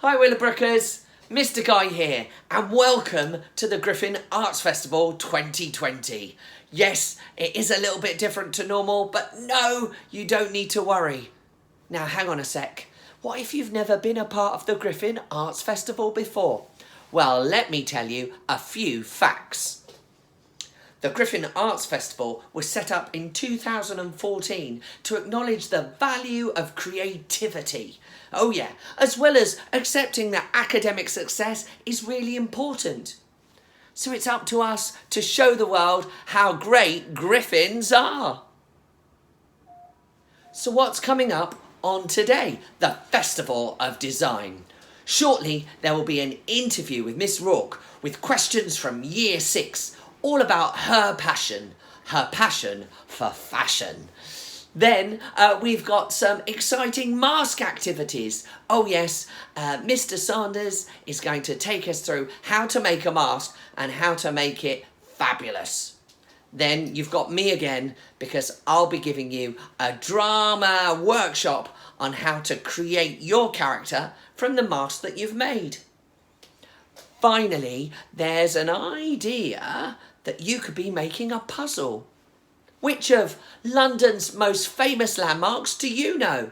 Hi Willowbrookers, Mr. Guy here, and welcome to the Griffin Arts Festival 2020. Yes, it is a little bit different to normal, but no, you don't need to worry. Now hang on a sec, what if you've never been a part of the Griffin Arts Festival before? Well, let me tell you a few facts. The Griffin Arts Festival was set up in 2014 to acknowledge the value of creativity. Oh yeah, as well as accepting that academic success is really important. So it's up to us to show the world how great Griffins are. So what's coming up on today? The Festival of Design. Shortly there will be an interview with Miss Rourke with questions from Year 6, all about her passion for fashion. Then we've got some exciting mask activities. Oh yes, Mr. Sanders is going to take us through how to make a mask and how to make it fabulous. Then you've got me again, because I'll be giving you a drama workshop on how to create your character from the mask that you've made. Finally, there's an idea that you could be making a puzzle. Which of London's most famous landmarks do you know?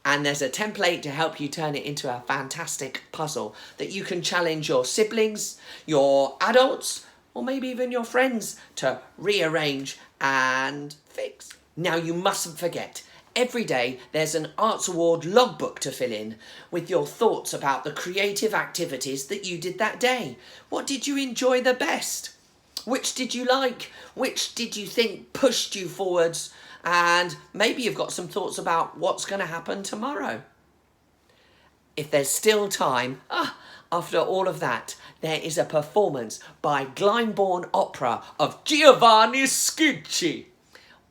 And there's a template to help you turn it into a fantastic puzzle that you can challenge your siblings, your adults, or maybe even your friends to rearrange and fix. Now you mustn't forget, every day there's an Arts Award logbook to fill in with your thoughts about the creative activities that you did that day. What did you enjoy the best? Which did you like? Which did you think pushed you forwards? And maybe you've got some thoughts about what's going to happen tomorrow. If there's still time, after all of that, there is a performance by Glyndebourne Opera of Giovanni Schicchi.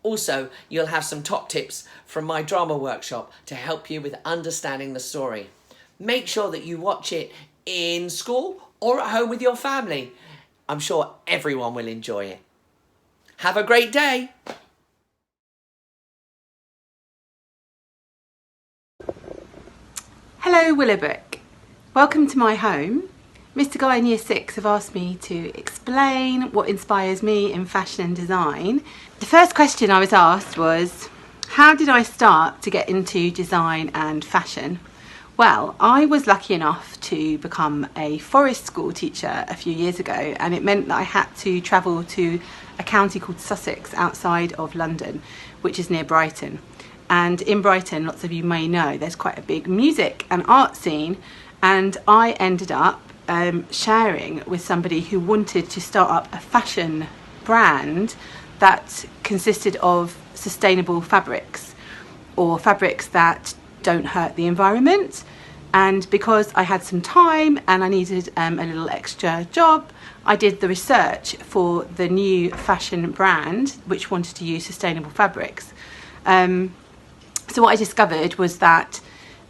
Also, you'll have some top tips from my drama workshop to help you with understanding the story. Make sure that you watch it in school or at home with your family. I'm sure everyone will enjoy it. Have a great day. Hello Willowbrook. Welcome to my home. Mr. Guy in Year 6 have asked me to explain what inspires me in fashion and design. The first question I was asked was, how did I start to get into design and fashion? Well, I was lucky enough to become a forest school teacher a few years ago, and it meant that I had to travel to a county called Sussex outside of London, which is near Brighton. And in Brighton, lots of you may know, there's quite a big music and art scene, and I ended up sharing with somebody who wanted to start up a fashion brand that consisted of sustainable fabrics, or fabrics that don't hurt the environment. And because I had some time and I needed a little extra job, I did the research for the new fashion brand which wanted to use sustainable fabrics. So what I discovered was that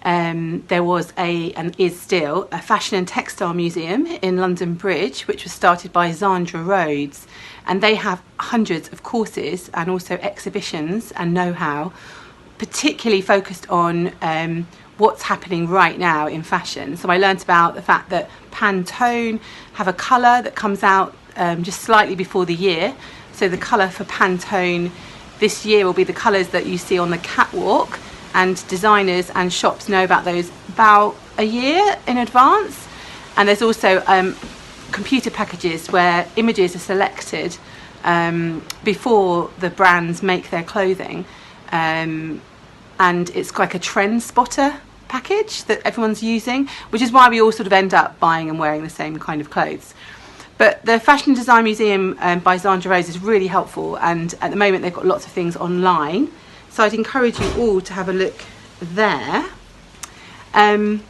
there was and is still a fashion and textile museum in London Bridge, which was started by Zandra Rhodes, and they have hundreds of courses and also exhibitions and know-how, particularly focused on what's happening right now in fashion. So I learnt about the fact that Pantone have a colour that comes out just slightly before the year. So the colour for Pantone this year will be the colours that you see on the catwalk, and designers and shops know about those about a year in advance. And there's also computer packages where images are selected before the brands make their clothing. And it's like a trend spotter package that everyone's using, which is why we all sort of end up buying and wearing the same kind of clothes. But the Fashion Design Museum by Zandra Rhodes is really helpful, and at the moment they've got lots of things online, so I'd encourage you all to have a look there. In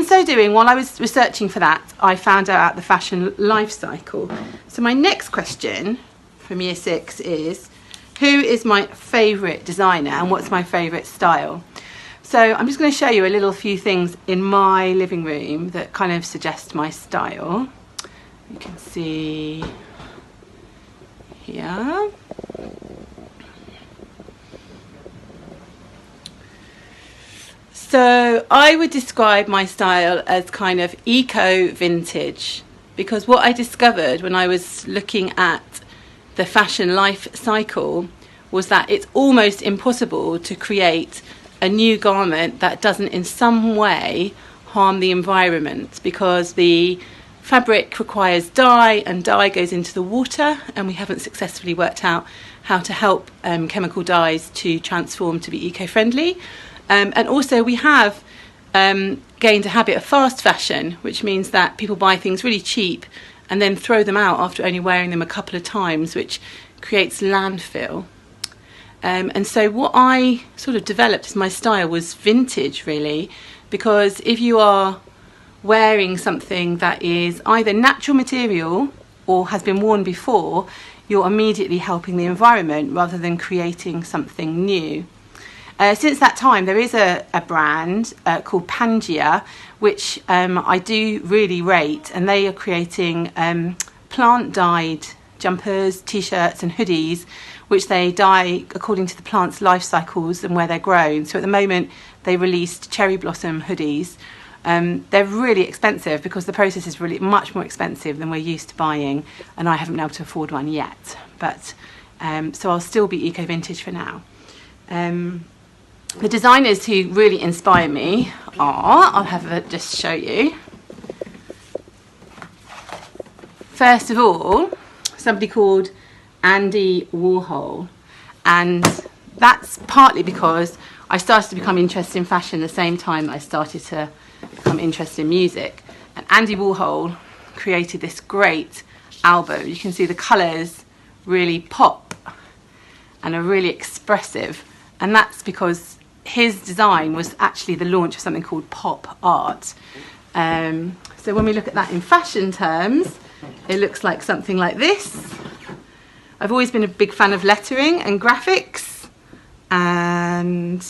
so doing, while I was researching for that, I found out about the fashion life cycle. So my next question from Year 6 is, who is my favourite designer and what's my favourite style? So I'm just going to show you a few things in my living room that kind of suggest my style. You can see here. So I would describe my style as kind of eco-vintage, because what I discovered when I was looking at the fashion life cycle was that it's almost impossible to create a new garment that doesn't in some way harm the environment, because the fabric requires dye and dye goes into the water, and we haven't successfully worked out how to help chemical dyes to transform to be eco-friendly. And also we have gained a habit of fast fashion, which means that people buy things really cheap and then throw them out after only wearing them a couple of times, which creates landfill. And so what I sort of developed as my style was vintage, really, because if you are wearing something that is either natural material or has been worn before, you're immediately helping the environment rather than creating something new. Since that time, there is a brand called Pangea, which I do really rate, and they are creating plant-dyed jumpers, t-shirts and hoodies, which they dye according to the plant's life cycles and where they're grown. So at the moment, they released cherry blossom hoodies. They're really expensive because the process is really much more expensive than we're used to buying, and I haven't been able to afford one yet. But so I'll still be eco-vintage for now. The designers who really inspire me are, I'll have a just show you. First of all, somebody called Andy Warhol, and that's partly because I started to become interested in fashion the same time I started to become interested in music. And Andy Warhol created this great album. You can see the colours really pop and are really expressive, and that's because his design was actually the launch of something called pop art. So when we look at that in fashion terms, it looks like something like this. I've always been a big fan of lettering and graphics, and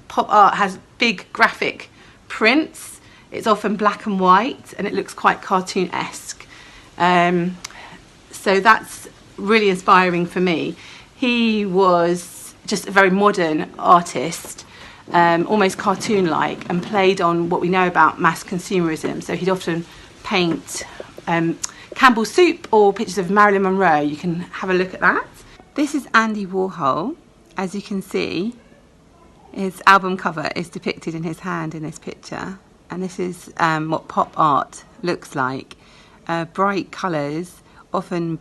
pop art has big graphic prints. It's often black and white, and it looks quite cartoon-esque. So that's really inspiring for me. He was just a very modern artist, almost cartoon-like, and played on what we know about mass consumerism. So he'd often paint Campbell's soup or pictures of Marilyn Monroe. You can have a look at that. This is Andy Warhol. As you can see, his album cover is depicted in his hand in this picture, and this is what pop art looks like. Bright colours, often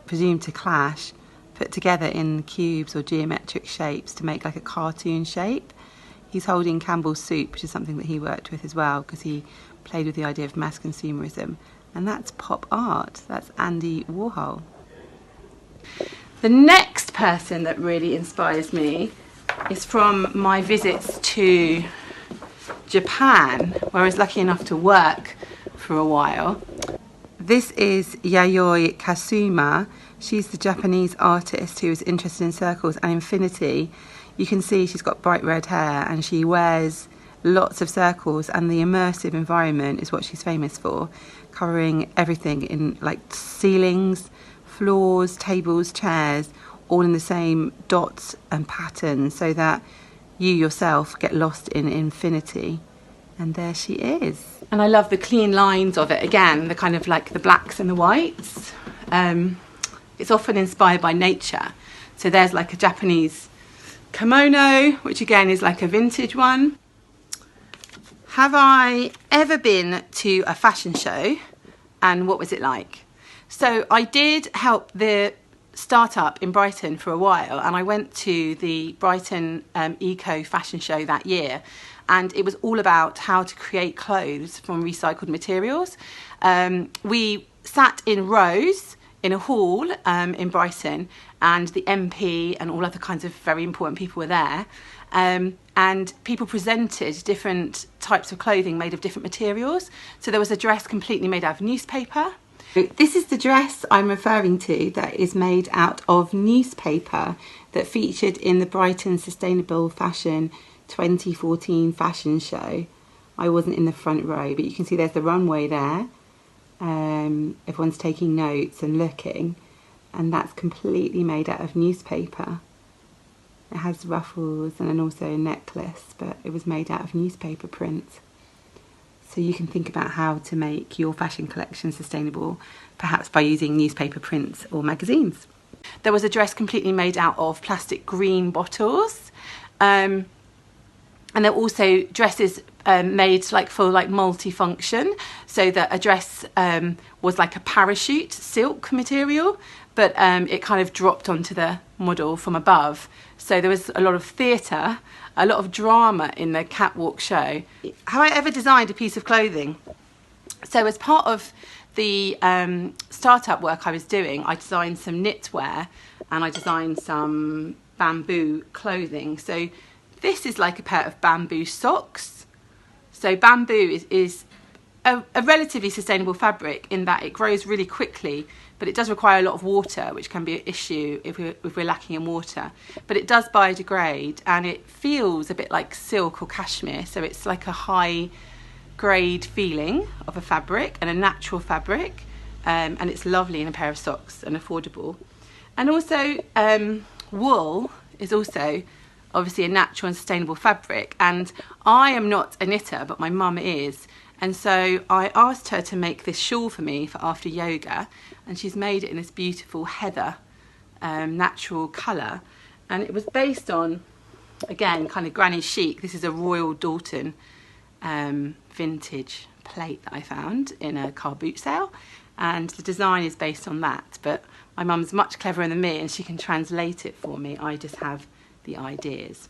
presumed to clash, put together in cubes or geometric shapes to make like a cartoon shape. He's holding Campbell's soup, which is something that he worked with as well, because he played with the idea of mass consumerism. And that's pop art. That's Andy Warhol. The next person that really inspires me is from my visits to Japan, where I was lucky enough to work for a while. This is Yayoi Kasuma. She's the Japanese artist who is interested in circles and infinity. You can see she's got bright red hair and she wears lots of circles, and the immersive environment is what she's famous for, covering everything in like ceilings, floors, tables, chairs, all in the same dots and patterns, so that you yourself get lost in infinity. And there she is. And I love the clean lines of it. Again, the kind of like the blacks and the whites. It's often inspired by nature. So there's like a Japanese kimono, which again is like a vintage one. Have I ever been to a fashion show, and what was it like? So I did help the startup in Brighton for a while, and I went to the Brighton Eco Fashion Show that year, and it was all about how to create clothes from recycled materials. We sat in rows in a hall in Brighton, and the MP and all other kinds of very important people were there. And people presented different types of clothing made of different materials. So there was a dress completely made out of newspaper. This is the dress I'm referring to that is made out of newspaper that featured in the Brighton Sustainable Fashion 2014 fashion show. I wasn't in the front row, but you can see there's the runway there. Everyone's taking notes and looking, and that's completely made out of newspaper. It has ruffles and then also a necklace, but it was made out of newspaper print. So you can think about how to make your fashion collection sustainable, perhaps by using newspaper prints or magazines. There was a dress completely made out of plastic green bottles. And there were also dresses made for multifunction, so that a dress was like a parachute silk material, but it kind of dropped onto the model from above. So there was a lot of theatre, a lot of drama in the catwalk show. Have I ever designed a piece of clothing? So as part of the startup work I was doing, I designed some knitwear and I designed some bamboo clothing. So this is like a pair of bamboo socks. So bamboo is a relatively sustainable fabric in that it grows really quickly, but it does require a lot of water, which can be an issue if we're lacking in water. But it does biodegrade and it feels a bit like silk or cashmere. So it's like a high grade feeling of a fabric and a natural fabric, and it's lovely in a pair of socks and affordable. And also wool is also obviously a natural and sustainable fabric, and I am not a knitter, but my mum is, and so I asked her to make this shawl for me for after yoga, and she's made it in this beautiful heather natural colour, and it was based on, again, kind of granny chic. This is a Royal Doulton vintage plate that I found in a car boot sale, and the design is based on that, but my mum's much cleverer than me and she can translate it for me. I just have the ideas.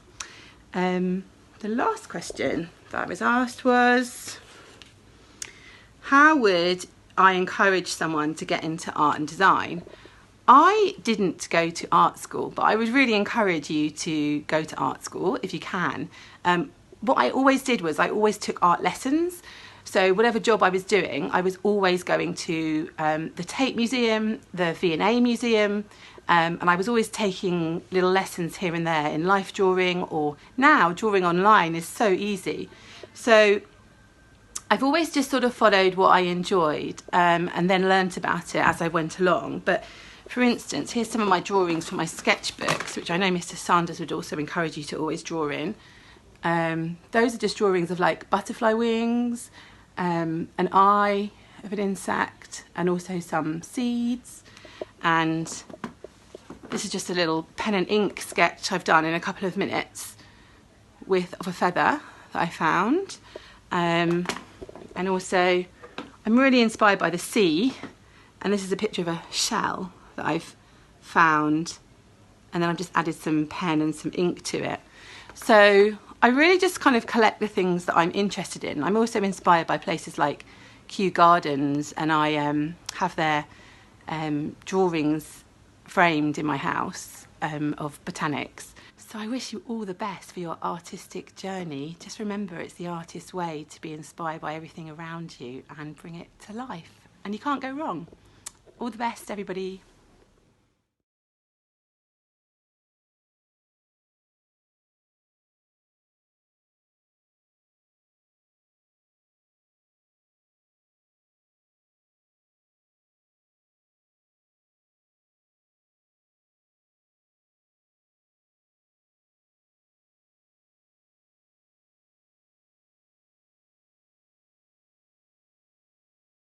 The last question that I was asked was, how would I encourage someone to get into art and design? I didn't go to art school, but I would really encourage you to go to art school if you can. What I always did was I always took art lessons. So whatever job I was doing, I was always going to the Tate Museum, the V&A Museum, and I was always taking little lessons here and there in life drawing, or now drawing online is so easy. So I've always just sort of followed what I enjoyed and then learnt about it as I went along. But for instance, here's some of my drawings from my sketchbooks, which I know Mr. Sanders would also encourage you to always draw in. Those are just drawings of like butterfly wings, an eye of an insect, and also some seeds. And this is just a little pen and ink sketch I've done in a couple of minutes of a feather that I found. And also I'm really inspired by the sea, and this is a picture of a shell that I've found, and then I've just added some pen and some ink to it. So I really just kind of collect the things that I'm interested in. I'm also inspired by places like Kew Gardens, and I have their drawings framed in my house of botanics. So I wish you all the best for your artistic journey. Just remember, it's the artist's way to be inspired by everything around you and bring it to life. And you can't go wrong. All the best, everybody.